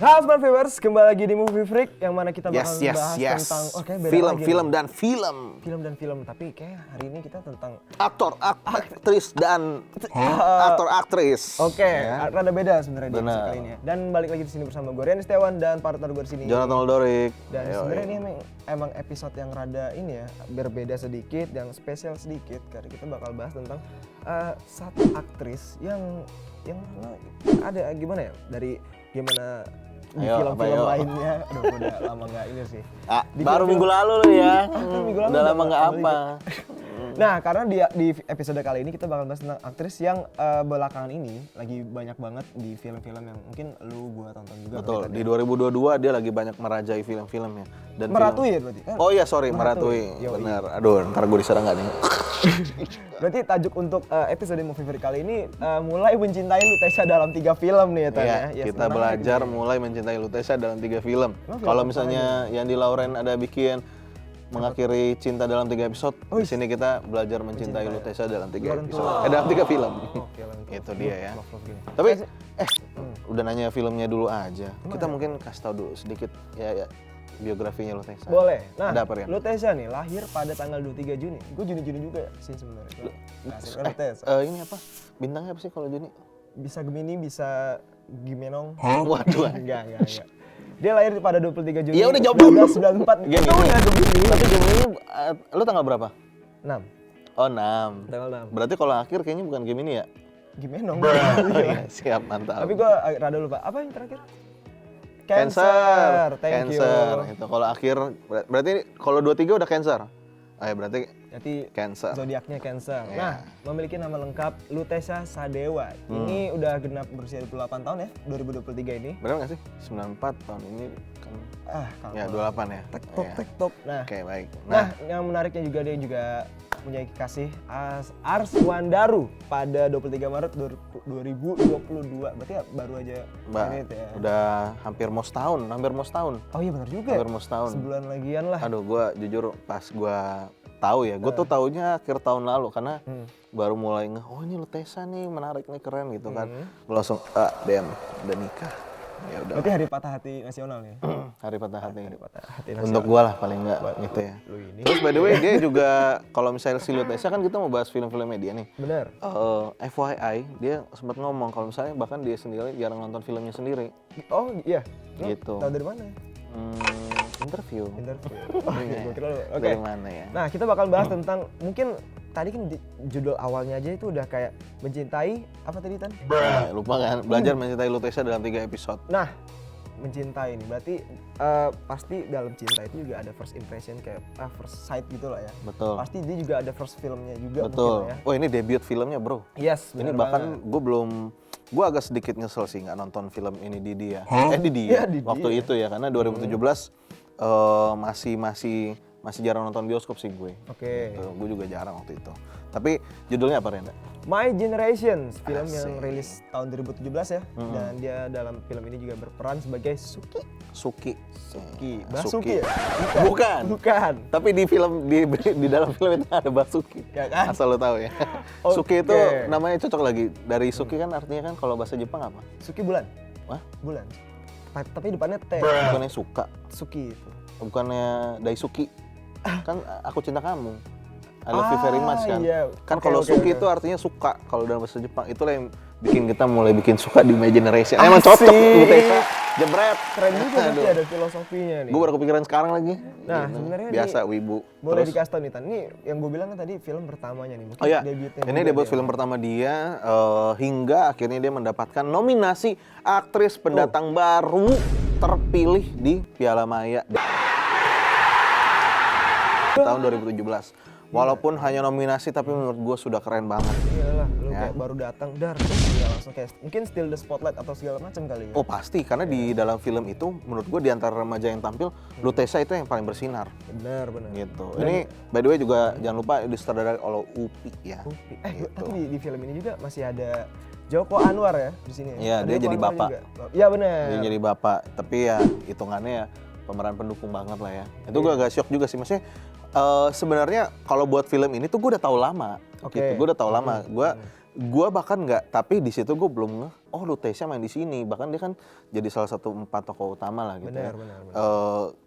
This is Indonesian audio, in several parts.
Halo Smart Viewers, kembali lagi di Movie Freak yang mana kita bakal bahas tentang film dan film. Film dan film, tapi kayak hari ini kita tentang Aktor, aktris dan aktor aktris. Oke, rada beda sebenarnya di episode kali ini ya. Dan balik lagi di sini bersama gue Rian Setiawan dan partner gue di sini Jonathan Oldorik. Dan sebenarnya ini emang episode yang rada ini ya, berbeda sedikit dan spesial sedikit karena kita bakal bahas tentang satu aktris yang ada gimana ya, dari gimana di film-film lainnya. Aduh, udah lama nggak ini sih. Baru minggu lalu loh ya. Minggu lalu udah lama nggak apa. Nah, karena di episode kali ini kita bakal bahas tentang aktris yang belakangan ini lagi banyak banget di film-film yang mungkin lu gua tonton juga. Betul, di 2022 dia lagi banyak merajai film-filmnya. Dan meratui ya berarti? Oh iya, sorry, meratui. Benar. Aduh, ntar gue diserang nggak nih? Berarti tajuk untuk episode Movie Freak kali ini mulai mencintai Lutesha dalam 3 film nih ya Tanya. Iya, kita belajar mulai mencintai Lutesha dalam 3 film. Kalau misalnya Yandi Lauren ada bikin mengakhiri cinta dalam 3 episode, di sini kita belajar mencintai Lutesha dalam 3 episode. Dalam 3 film. Itu dia ya. Tapi udah nanya filmnya dulu aja. Kita mungkin kasih tahu dulu sedikit ya biografinya Lutesha. Boleh. Nah, ada apa, Rian? Lutesha nih lahir pada tanggal 23 Juni. Gue Juni juga sih sebenarnya. Ini apa? Bintangnya apa sih kalau Juni? Bisa Gemini, bisa Gimenong. Waduh. Enggak. Dia lahir pada 23 Juni. Ya udah jawab dulu. 1994. Gini. Tapi Gemini lu tanggal berapa? 6. Oh, 6. Tanggal 6. Berarti kalau akhir kayaknya bukan Gemini ya? Gimenong. Iya, siap, mantap. Tapi gue rada lupa. Apa yang terakhir? Cancer. Thank you. Itu kalau akhir berarti kalau 23 udah Cancer. Berarti Cancer. Zodiaknya Cancer. Nah, memiliki nama lengkap Lutesha Sadewa. Ini udah genap berusia 28 tahun ya, 2023 ini. Benar nggak sih? 94 tahun ini kan. Ya 28 ya. Tek-tok. Nah, oke, baik. Nah, yang menariknya juga dia juga punya kekasih Arswandaru pada 23 Maret 2022. Berarti ya baru aja ya. Udah hampir mau setahun. Oh iya benar juga. Hampir mau setahun. Sebulan lagian lah. Aduh, gua jujur pas gua tahu ya, gue tuh taunya akhir tahun lalu karena baru mulai oh ini Lutesha nih menarik nih, keren gitu kan. Gue langsung udah nikah. Ya udah. Berarti hari patah hati nasional nih. Hari patah hati. Nasional. Untuk gue lah paling enggak gitu ya. Terus by the way dia juga kalau misalnya si Lutesha kan kita mau bahas film-filmnya dia nih. Bener. FYI dia sempat ngomong kalau misalnya bahkan dia sendiri jarang nonton filmnya sendiri. Oh iya. Gitu. Tahu dari mana? Interview. Gue kira oke. Dari mana ya? Nah, kita bakal bahas tentang mungkin tadi kan judul awalnya aja itu udah kayak mencintai apa tadi Tan? Lupa kan, belajar mencintai Lutesha dalam 3 episode. Nah, mencintai nih berarti pasti dalam cinta itu juga ada first impression kayak first sight gitu lah ya. Betul. Pasti dia juga ada first filmnya juga. Betul. Mungkin ya. Oh, ini debut filmnya, bro. Yes. Ini bahkan gue agak sedikit nyesel sih nggak nonton film ini di dia. Di dia. Waktu itu ya, karena 2017 masih jarang nonton bioskop sih gue. Oke. Gitu. Gue juga jarang waktu itu. Tapi judulnya apa, Renda? My Generation, film yang rilis tahun 2017 ya. Dan dia dalam film ini juga berperan sebagai Suki ya? Bukan. Tapi di film di dalam film itu ada Basuki. Ya kan? Asal lo tahu ya. Suki itu namanya cocok lagi. Dari Suki kan artinya kan kalau bahasa Jepang apa? Suki bulan. Wah? Bulan. Tapi depannya T. Bukannya suka. Suki itu. Bukannya Daisuki. Kan aku cinta kamu. I love you very much kan. Iya. Kan kalau Suki itu artinya suka kalau dalam bahasa Jepang. Itulah yang bikin kita mulai bikin suka di My Generation. Emang cocok Lutesha. Jebret. Keren juga berarti ada filosofinya nih. Gue baru kepikiran sekarang lagi. Nah, sebenarnya biasa wibu. Boleh dikasih tau nih Tan. Ini yang gue bilang kan tadi film pertamanya nih. Mungkin debutnya. Ini debut film pertama dia hingga akhirnya dia mendapatkan nominasi aktris pendatang baru terpilih di Piala Maya tahun 2017. Walaupun hanya nominasi tapi menurut gue sudah keren banget. Iyalah, lu kayak baru datang, ya langsung kayak mungkin steal the spotlight atau segala macam kali ya. Oh pasti, karena di dalam film itu menurut gue di antara remaja yang tampil, Lutesha itu yang paling bersinar. Benar. Gitu. Ini by the way juga jangan lupa disutradarai oleh Upi ya. Gitu. Tapi di film ini juga masih ada Joko Anwar ya di sini. Iya, dia jadi bapak. Iya benar. Dia jadi bapak, tapi ya hitungannya ya pemeran pendukung banget lah ya. Itu gue agak shock juga sih, maksudnya sebenarnya kalau buat film ini tuh gue udah tahu lama. Gitu. Gue udah tahu lama. Gue Gua bahkan nggak, tapi di situ gue belum ngeh, oh Lutetia main di sini. Bahkan dia kan jadi salah satu 4 tokoh utama lah gitu. Benar.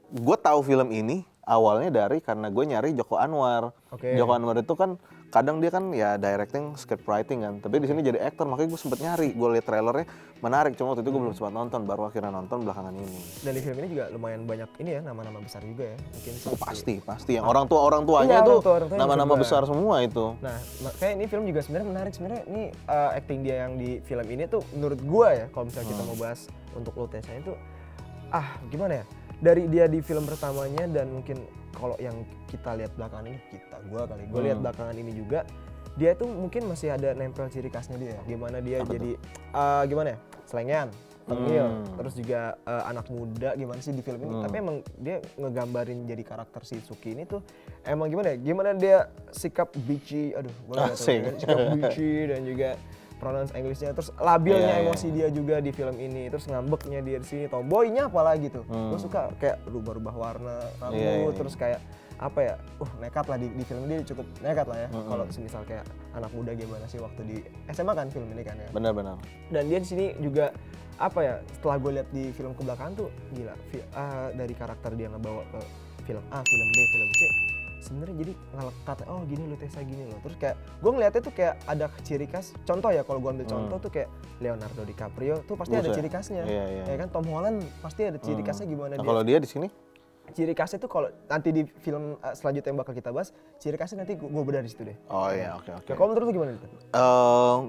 Gue tahu film ini awalnya dari karena gue nyari Joko Anwar. Joko Anwar itu kan kadang dia kan ya directing, script writing kan. Tapi di sini jadi aktor, makanya gue sempet nyari. Gue liat trailernya menarik, cuma waktu itu gue belum sempat nonton, baru akhirnya nonton belakangan ini. Dan di film ini juga lumayan banyak ini ya, nama-nama besar juga ya. Mungkin Pasti. Yang orang tuanya tuh nama-nama besar semua itu. Nah, makanya ini film juga sebenarnya menarik. Sebenarnya ini acting dia yang di film ini tuh menurut gua ya, kalau misalnya kita mau bahas untuk Lutetia itu gimana ya? Dari dia di film pertamanya dan mungkin kalau yang kita lihat belakangan ini, gue lihat belakangan ini juga, dia tuh mungkin masih ada nempel ciri khasnya dia. Gimana dia jadi gimana ya? Selengean, tengil, terus juga anak muda gimana sih di film ini. Tapi emang dia ngegambarin jadi karakter si Suki ini tuh emang gimana ya? Gimana dia sikap bitchy, sikap bitchy dan juga pronounce Englishnya, terus labilnya emosi dia juga di film ini, terus ngambeknya dia di sini, tomboynya apalagi tuh. Gue suka kayak rubah-rubah warna rambut, terus kayak apa ya, nekat lah di film dia cukup nekat lah ya. Kalau semisal kayak anak muda gimana sih waktu di SMA kan film ini kan ya. Benar. Dan dia di sini juga apa ya, setelah gue lihat di film kebelakangan tuh gila, dari karakter dia ngebawa ke film A, film B, film C, sebenarnya jadi ngelekat, oh gini Lutetia gini loh. Terus kayak gue ngeliatnya tuh kayak ada ciri khas, contoh ya kalau gue ambil contoh tuh kayak Leonardo DiCaprio tuh pasti ada ciri khasnya. Ya kan, Tom Holland pasti ada ciri khasnya gimana dia. Kalau dia di sini? Ciri khasnya tuh kalau nanti di film selanjutnya yang bakal kita bahas, ciri khasnya nanti gue bedah di situ deh. Oh iya, oke. Nah, kalau menurut lu gimana?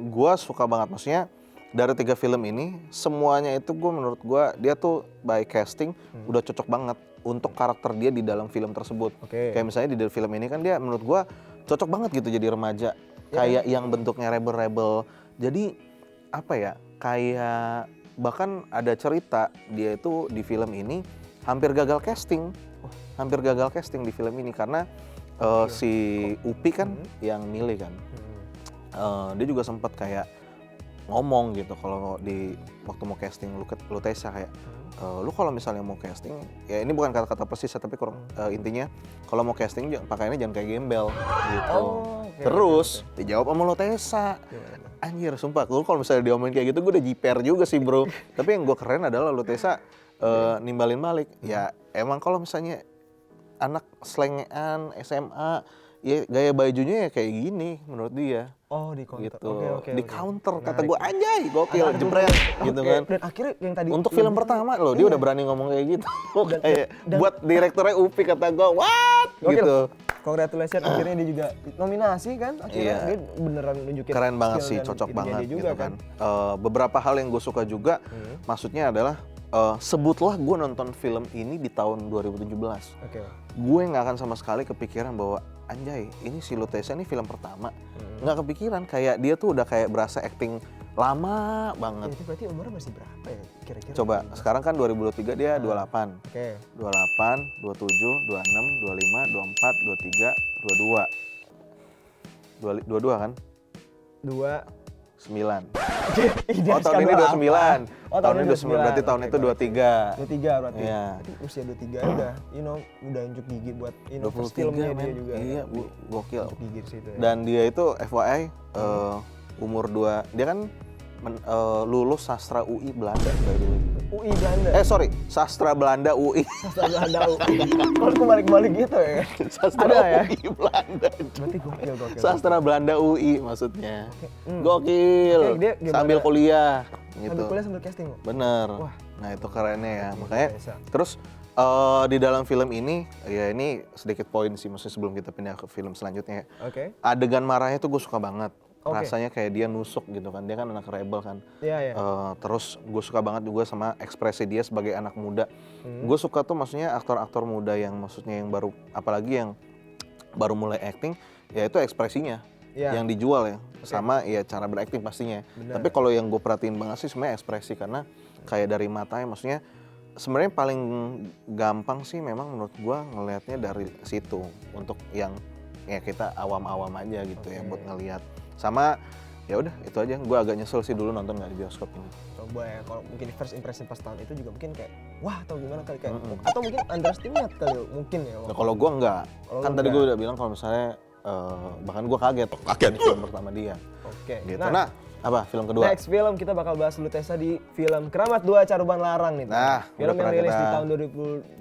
Gue suka banget, maksudnya dari 3 film ini semuanya itu menurut gue dia tuh by casting udah cocok banget untuk karakter dia di dalam film tersebut. Kayak misalnya di film ini kan dia menurut gue cocok banget gitu jadi remaja, kayak yang bentuknya rebel-rebel. Jadi apa ya, kayak bahkan ada cerita dia itu di film ini hampir gagal casting di film ini karena si Upi kan yang milih kan. Dia juga sempat kayak ngomong gitu kalau di waktu mau casting Lutetia kayak lu kalau misalnya mau casting, ya ini bukan kata-kata persis ya, tapi intinya kalau mau casting pakainya jangan kayak gembel gitu. Terus dijawab sama Lutetia. Anjir, sumpah lu kalau misalnya diomongin kayak gitu gue udah jiper juga sih bro. Tapi yang gue keren adalah Lutetia nimbalin balik. Ya emang kalau misalnya anak slengean SMA, ya gaya bajunya ya kayak gini menurut dia. Oh, di counter. Gitu. Di counter kata gue, anjay gokil, jebret gitu kan. Dan akhirnya yang tadi untuk film pertama loh dia udah berani ngomong kayak gitu. Kayak buat direkturnya Upi kata gue, what? Gitu. Congratulations, akhirnya dia juga nominasi kan. Akhirnya dia beneran nunjukin keren banget sih, cocok banget juga gitu kan. Beberapa hal yang gue suka juga, maksudnya adalah sebutlah gue nonton film ini di tahun 2017. Gue nggak akan sama sekali kepikiran bahwa anjay ini si Lutetia ini film pertama. Nggak kepikiran, kayak dia tuh udah kayak berasa acting lama banget. Itu berarti umurnya masih berapa ya kira-kira? Coba, sekarang kan 2023 dia 28. 28, 27, 26, 25, 24, 23, 22 kan? 9. Oh tahun ini 29. Tahun ini 29, berarti tahun itu 23. 23 berarti. Iya. Usia 23 udah, udah unjuk gigi buat first filmnya dia juga. Iya, gokil. Unjuk gigi di situ ya. Dan dia itu FYI umur 2, dia kan lulus sastra UI Belanda by the way. UI Belanda? Sastra Belanda UI. Sastra Belanda UI. Kalau kebalik-balik gitu ya? Sastra ada UI ya? Belanda. Berarti gokil. Sastra Belanda UI maksudnya. Gokil, sambil kuliah gitu. Sambil kuliah sambil casting? Bener. Wah. Nah itu kerennya ya, makanya terus di dalam film ini, ya ini sedikit poin sih, maksudnya sebelum kita pindah ke film selanjutnya. Adegan marahnya tuh gue suka banget. Rasanya kayak dia nusuk gitu kan, dia kan anak rebel kan. Terus gue suka banget juga sama ekspresi dia sebagai anak muda. Gue suka tuh maksudnya aktor-aktor muda yang maksudnya yang baru, apalagi yang baru mulai acting, ya itu ekspresinya yang dijual ya, sama ya cara berakting pastinya. Tapi kalau yang gue perhatiin banget sih sebenarnya ekspresi, karena kayak dari matanya, maksudnya sebenarnya paling gampang sih memang menurut gue ngelihatnya dari situ, untuk yang ya kita awam-awam aja gitu ya buat ngelihat. Sama ya udah itu aja, gue agak nyesel sih dulu nonton nggak di bioskop ini. Coba ya, kalau mungkin first impression pas tahun itu juga mungkin kayak wah atau gimana kali kayak atau mungkin underestimate kali mungkin ya. Nah, kalau gue enggak, kan tadi gue udah bilang kalau misalnya bahkan gue kaget ini film pertama dia. Oke. Gitu. Nah, apa film kedua? Next film kita bakal bahas Lutesa di film Keramat 2 Caruban Larang nih. Nah, film yang rilis di tahun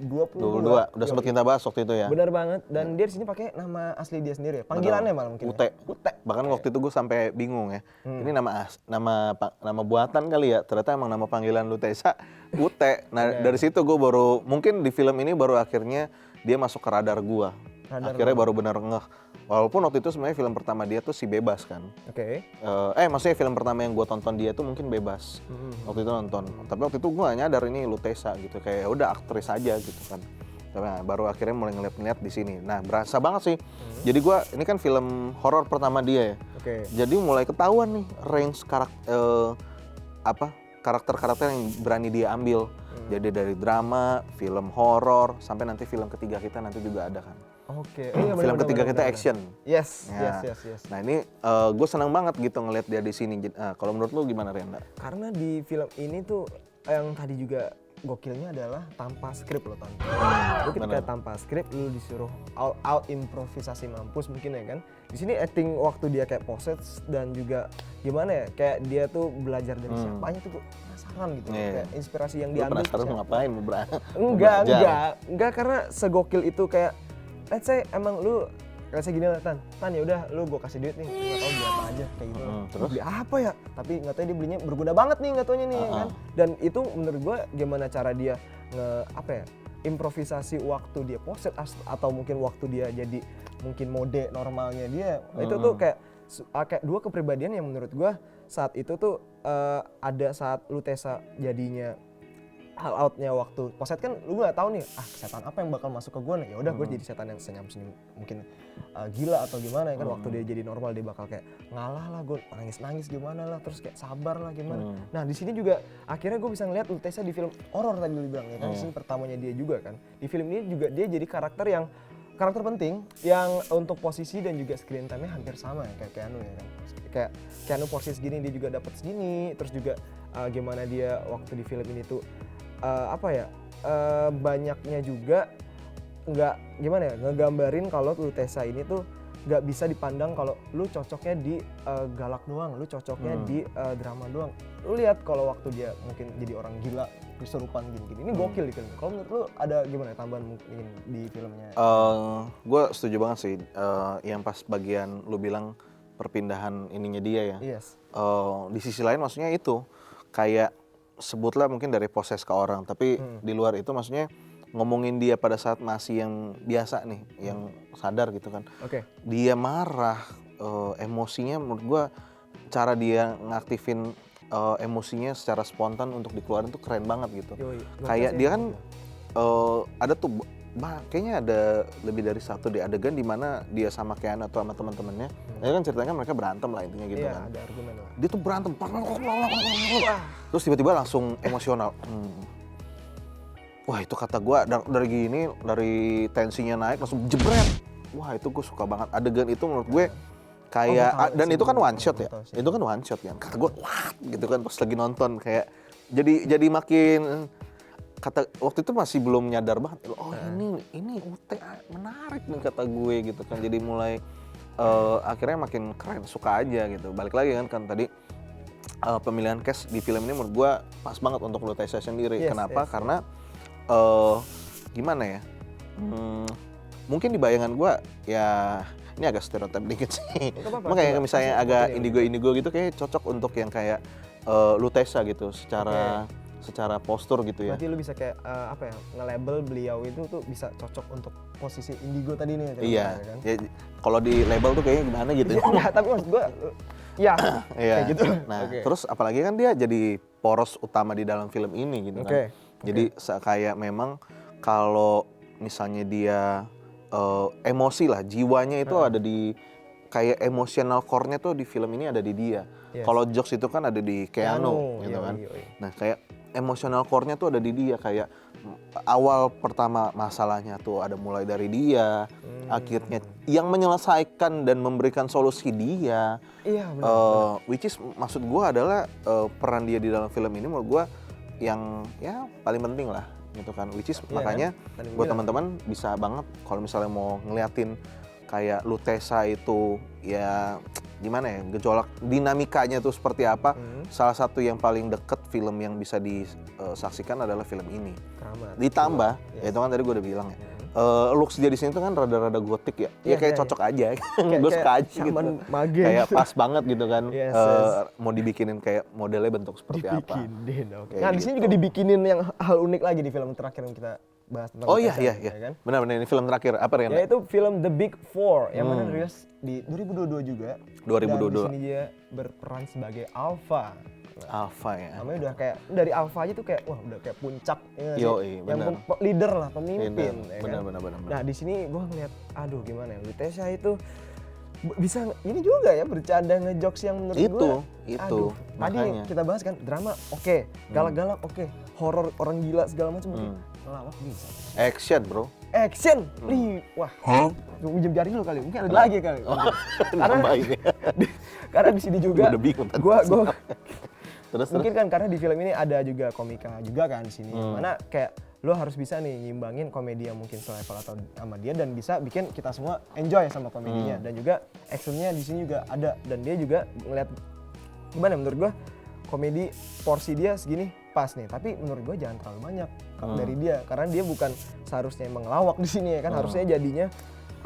2022. Udah sempat kita bahas waktu itu ya. Bener banget, dan dia di sini pakai nama asli dia sendiri ya. Panggilannya malah mungkin. Ute. Bahkan waktu itu gue sampai bingung ya. Ini nama buatan kali ya. Ternyata emang nama panggilan Lutesa Ute. Nah, dari situ gue baru mungkin di film ini baru akhirnya dia masuk ke radar gue. Akhirnya baru benar ngeh. Walaupun waktu itu sebenarnya film pertama dia tuh si Bebas kan. Oke. Maksudnya film pertama yang gue tonton dia tuh mungkin Bebas. Waktu itu nonton. Tapi waktu itu gue gak nyadar ini Lutesa gitu. Kayak udah aktris aja gitu kan. Tapi baru akhirnya mulai ngeliat di sini. Nah, berasa banget sih. Jadi gue ini kan film horor pertama dia ya. Oke. Jadi mulai ketahuan nih range karakter-karakter yang berani dia ambil. Jadi dari drama, film horor, sampai nanti film ketiga kita nanti juga ada kan. Oke. Film ketiga kita action. Yes. Nah ini gue senang banget gitu ngeliat dia di sini. Kalau menurut lu gimana Rianda? Karena di film ini tuh yang tadi juga gokilnya adalah tanpa skrip loh Tan. Lu ketika tanpa skrip lu disuruh out improvisasi mampus mungkin ya kan. Di sini acting waktu dia kayak pose dan juga gimana ya kayak dia tuh belajar dari siapanya tuh gue penasaran gitu. Kayak inspirasi yang diambil. Lu penasaran ngapain mau Enggak karena segokil itu kayak let's say emang lu kayak gini lah Tan ya udah lu gue kasih duit nih nggak tahu beli apa aja kayak gitu terus beli apa ya tapi nggak tahu dia belinya berguna banget nih nggak taunya nih kan dan itu menurut gue gimana cara dia improvisasi waktu dia pose atau mungkin waktu dia jadi mungkin mode normalnya dia itu tuh kayak dua kepribadian yang menurut gue saat itu tuh ada saat Lutesa jadinya hal outnya waktu poset kan lu nggak tahu nih setan apa yang bakal masuk ke gue nih ya udah gue jadi setan yang senyum mungkin gila atau gimana ya kan waktu dia jadi normal dia bakal kayak ngalah lah gue nangis gimana lah terus kayak sabar lah gimana nah di sini juga akhirnya gue bisa ngeliat Lutesa di film horor tadi lu bilang ya kan di sini pertamanya dia juga kan di film ini juga dia jadi karakter penting yang untuk posisi dan juga screen time-nya hampir sama ya kayak Keanu ya kan kayak Keanu porsi segini dia juga dapat segini terus juga gimana dia waktu di film ini tuh banyaknya juga nggak gimana ya ngegambarin kalau Lutesa ini tuh nggak bisa dipandang kalau lu cocoknya di galak doang, lu cocoknya di drama doang. Lu lihat kalau waktu dia mungkin jadi orang gila kesurupan gini-gini, ini gokil di film. Kalau menurut lu ada gimana tambahan mungkin di filmnya? Gue setuju banget sih yang pas bagian lu bilang perpindahan ininya dia ya. Yes. Di sisi lain maksudnya itu kayak sebutlah mungkin dari proses ke orang, tapi di luar itu maksudnya ngomongin dia pada saat masih yang biasa nih, yang sadar gitu kan. Dia marah, emosinya menurut gua cara dia ngaktifin emosinya secara spontan untuk dikeluarin tuh keren banget gitu. Kayak dia kan ada tuh kayaknya ada lebih dari satu deh adegan di mana dia sama Keanu atau sama teman-temannya. Itu kan ceritanya mereka berantem lah intinya gitu kan. Ada argumen lah. Dia tuh berantem. Terus tiba-tiba langsung emosional. Wah, itu kata gua dari tensinya naik langsung jebret. Wah, itu gua suka banget. Adegan itu menurut gue kayak dan itu kan one shot ya. Itu kan one shot kan. Kata gua, wah, gitu kan pas lagi nonton kayak jadi makin waktu itu masih belum nyadar banget. Ini UT menarik nih kata gue gitu kan. Jadi mulai akhirnya makin keren, suka aja gitu. Balik lagi kan tadi pemilihan cast di film ini menurut gue pas banget untuk Lutesa sendiri. Kenapa? Karena gimana ya? Mungkin di bayangan gue ya ini agak stereotip dikit sih. Kayak misalnya agak indigo gitu kayak cocok untuk yang kayak Lutesa gitu secara postur gitu ya. Berarti lu bisa kayak nge-label beliau itu tuh bisa cocok untuk posisi indigo tadi nih. Iya. Kan? Ya, kalau di label tuh kayaknya gimana gitu. Ya, tapi maksud gua kayak gitu. Nah, terus apalagi kan dia jadi poros utama di dalam film ini gitu kan. Jadi kayak memang kalau misalnya dia emosi lah, jiwanya itu ada di kayak emotional core-nya tuh di film ini ada di dia. Kalau jokes itu kan ada di Keanu gitu kan. Nah, kayak emotional core-nya tuh ada di dia kayak awal pertama masalahnya tuh ada mulai dari dia, akhirnya yang menyelesaikan dan memberikan solusi dia. Benar. Which is maksud gue adalah peran dia di dalam film ini menurut gue yang ya paling penting lah gitu kan. Which is makanya buat teman-teman bisa banget kalau misalnya mau ngeliatin kayak Lutesa itu ya gimana ya, gejolak dinamikanya tuh seperti apa. Salah satu yang paling deket film yang bisa disaksikan adalah film ini. Keramat. Ditambah, ya itu kan tadi gue udah bilang ya, looks dia di sini tuh kan rada-rada gotik ya. Ya kayak cocok aja. Gue suka aja gitu. Mage. Kayak pas banget gitu kan. Yes. Mau dibikinin kayak modelnya bentuk seperti apa. Dibikinin, oke. Kayak Nah, di sini juga dibikinin yang hal unik lagi di film terakhir yang kita bahas tentang Oh iya, Lutesa, iya. ya kan? Benar-benar ini film terakhir. Apa Rian? Yaitu film The Big Four yang mana rilis di 2022 juga. 2022. Dan di sini dia berperan sebagai Alpha. Alpha ya. Namanya udah kayak dari Alpha aja tuh kayak wah udah kayak puncak ya nggak sih? Yoi, Yang benar. leader lah, pemimpin ya kan? Benar. Nah, di sini gua ngeliat aduh gimana ya, Lutesa itu bisa ini juga ya bercanda ngejokes yang menurut gua itu tadi makanya. kita bahas kan drama oke, galak-galak oke, horor orang gila segala macam oke. Ngelawak bisa. Action bro. Action, wah, minjem jari lu kali, mungkin ada lagi kali. Nambahin ya. Karena di sini juga, Gua udah bingung tadi. gua Terus mungkin kan karena di film ini ada juga komika juga kan di sini, mana kayak lo harus bisa nih nyimbangin komedi yang mungkin selevel atau sama dia dan bisa bikin kita semua enjoy sama komedinya dan juga actionnya di sini juga ada dan dia juga ngeliat gimana menurut gua komedi porsi dia segini pas nih, tapi menurut gua jangan terlalu banyak dari dia karena dia bukan seharusnya emang ngelawak di sini ya kan, harusnya jadinya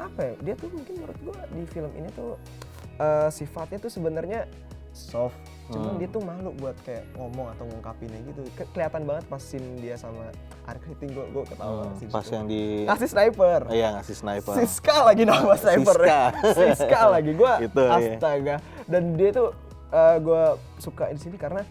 apa ya, dia tuh mungkin menurut gua di film ini tuh sifatnya tuh sebenarnya soft, cuman dia tuh malu buat kayak ngomong atau ngungkapinnya gitu. Kelihatan banget pas scene dia sama Arkriting, gue ketawa sih. pas yang di ngasih sniper. Iya, ngasih sniper. Siska lagi nama snipernya. Siska lagi, gue Itu, astaga. Dan dia tuh gue suka di sini karena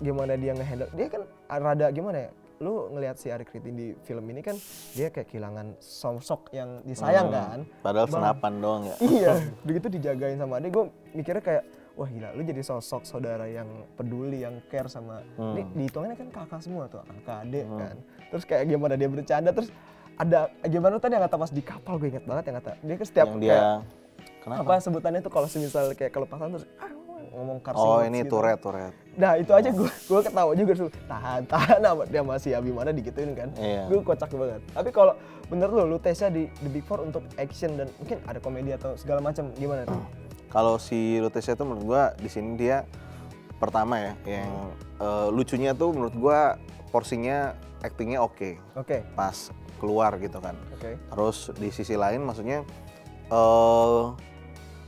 gimana dia ngehandle. Dia kan rada gimana ya? Lu ngelihat si Arik Riting di film ini kan dia kayak kehilangan sosok yang disayang kan. Padahal senapan doang ya. Iya, begitu dijagain sama adik, gue mikirnya kayak wah gila, lu jadi sosok saudara yang peduli, yang care sama ini dihitungannya kan kakak semua tuh, kakak adik kan. Terus kayak gimana dia bercanda, terus ada gimana tadi yang kata pas di kapal, gue inget banget yang kata dia kan setiap Yang dia kayak kenapa? apa sebutannya tuh kalau semisal kayak kelepasan terus ngomong cursing Oh, words ini gitu. turret. Nah itu aja gue ketawa juga dulu, tahan sama dia masih Abimana digituin kan. Iya. Gue kocak banget. Tapi kalau bener lu Lutesa di The Big Four untuk action dan mungkin ada komedi atau segala macam gimana tuh? Kalau si Lutesa itu menurut gua di sini dia pertama ya, yang lucunya tuh menurut gua porsinya aktingnya oke. Oke. Pas keluar gitu kan. Oke. Terus di sisi lain maksudnya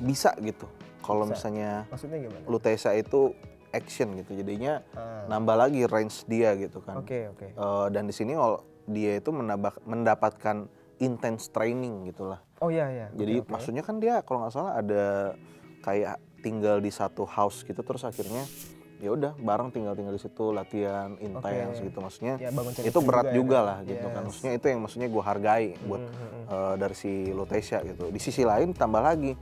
bisa gitu. Kalau Bisa. misalnya Maksudnya gimana? Lutesa itu action gitu, jadinya Ah. nambah lagi range dia gitu kan. Oke. Dan di sini dia itu mendapatkan intense training gitulah. Oh iya. Jadi Oke. maksudnya kan dia kalau nggak salah ada kayak tinggal di satu house gitu, terus akhirnya ya udah bareng tinggal di situ latihan intens gitu, maksudnya Ya, bangun chemistry itu berat juga ya juga kan? lah gitu kan, Yes. maksudnya itu yang maksudnya gue hargai buat dari si Lutesa gitu. Di sisi lain tambah lagi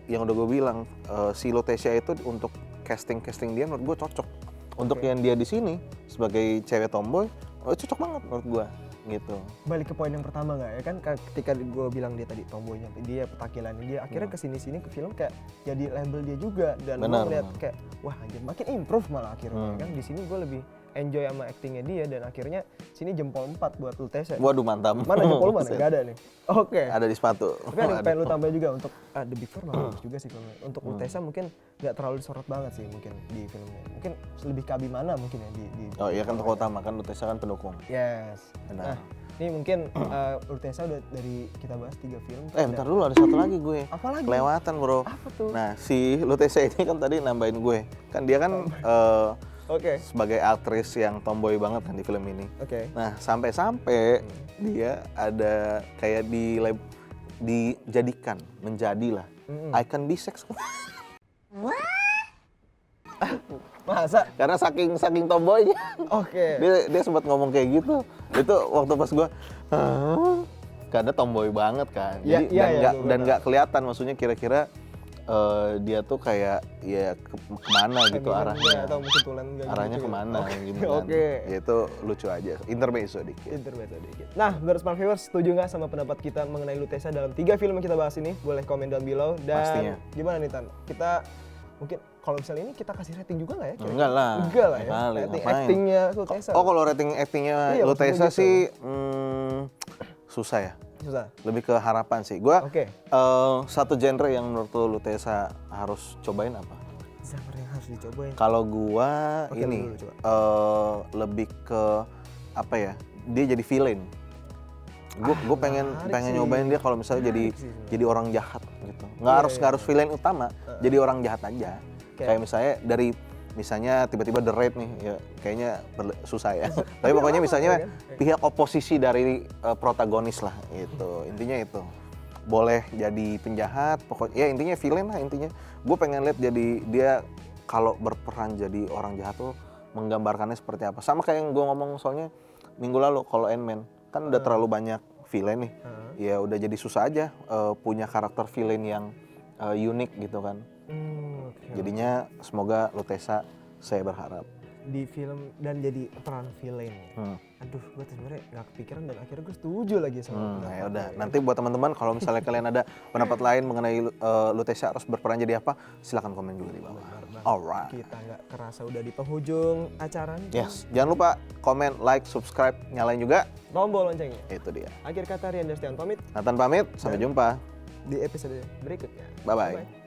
yang udah gue bilang si Lutesa itu untuk casting dia menurut gue cocok untuk yang dia di sini sebagai cewek tomboy, cocok banget menurut gue gitu. Balik ke poin yang pertama nggak ya kan, ketika gue bilang dia tadi tomboynya dia petakilannya dia akhirnya kesini ke film kayak jadi label dia juga dan gue Benar, ngeliat benar. kayak wah anjir makin improve malah akhirnya kan. Di sini gue lebih enjoy sama actingnya dia dan akhirnya sini jempol 4 buat Lutesa. Waduh mantap. Mana jempol lu mana? Gak ada nih. Oke. Ada di sepatu. Tapi ada yang pengen lu tambah juga untuk The Big Four bagus juga sih filmnya. Untuk Lutesa mungkin nggak terlalu disorot banget sih mungkin di filmnya. Mungkin lebih ke Abimana mungkin ya di Oh iya kan tokoh utama kan, Lutesa kan pendukung. Yes. Benar. Nah, ini mungkin Lutesa udah dari kita bahas 3 film. Bentar dulu, ada satu lagi gue. Apa lagi? Kelewatan bro. Apa tuh? Nah si Lutesa ini kan tadi nambahin gue. Kan dia kan Oke. sebagai aktris yang tomboy banget kan di film ini. Oke. Nah sampai dia ada kayak dijadikan, menjadilah icon bisex. Masa? Karena saking tomboynya. Oke. Dia sempat ngomong kayak gitu. Itu waktu pas gue, karena tomboy banget kan. Iya, Jadi iya, dan nggak kelihatan maksudnya kira-kira dia tuh kayak ya kemana gitu Feminim arahnya. nggak, atau mungkin tulen nggak Arahnya gitu ya? kemana Oke. gitu kan. Oke. Ya itu lucu aja. Intermezzo dikit. Intermezzo dikit. Nah, menurut Smart Viewers, setuju nggak sama pendapat kita mengenai Lutesa dalam 3 film yang kita bahas ini? Boleh komen down below. Dan Pastinya. gimana nih Tan? Kita mungkin kalau misalnya ini kita kasih rating juga nggak ya? kira-kira? Enggak lah. Enggak lah ya. Kali, Rating ngapain? actingnya Lutesa. Oh kalau rating actingnya Iya, Lutesa maksudnya gitu. sih susah ya. Susah. Lebih ke harapan sih. Gua Oke. satu genre yang menurut lu Lutesa harus cobain apa? Genre yang harus dicobain. Kalau gua Oke, ini lu coba. lebih ke apa ya? Dia jadi villain. Gue pengen menarik nyobain sih. dia kalau misalnya Menarik sih sebenarnya. jadi orang jahat gitu. Nggak Iya, harus iya. villain utama, jadi orang jahat aja. Kayak misalnya dari misalnya tiba-tiba The Raid nih, ya kayaknya susah ya. Tapi pokoknya misalnya pihak oposisi dari protagonis lah gitu. Intinya itu. Boleh jadi penjahat, pokoknya ya intinya villain lah intinya. Gue pengen lihat jadi dia kalau berperan jadi orang jahat tuh menggambarkannya seperti apa. Sama kayak yang gue ngomong soalnya minggu lalu kalau Ant-Man kan udah terlalu banyak villain nih. Ya udah jadi susah aja punya karakter villain yang unik gitu kan. Jadinya semoga Lutesa, saya berharap di film dan jadi peran villain. Aduh, gue sebenarnya nggak kepikiran dan akhirnya gue setuju lagi sama nah ya udah, nanti buat teman-teman kalau misalnya kalian ada pendapat lain mengenai Lutesa harus berperan jadi apa, silakan komen juga di bawah. Alright. Kita nggak kerasa udah di penghujung acara nih. Yes, jangan lupa komen, like, subscribe, nyalain juga. Tombol loncengnya. Itu dia. Akhir kata Rian Destian pamit Nathan pamit, sampai jumpa. di episode berikutnya. Bye-bye.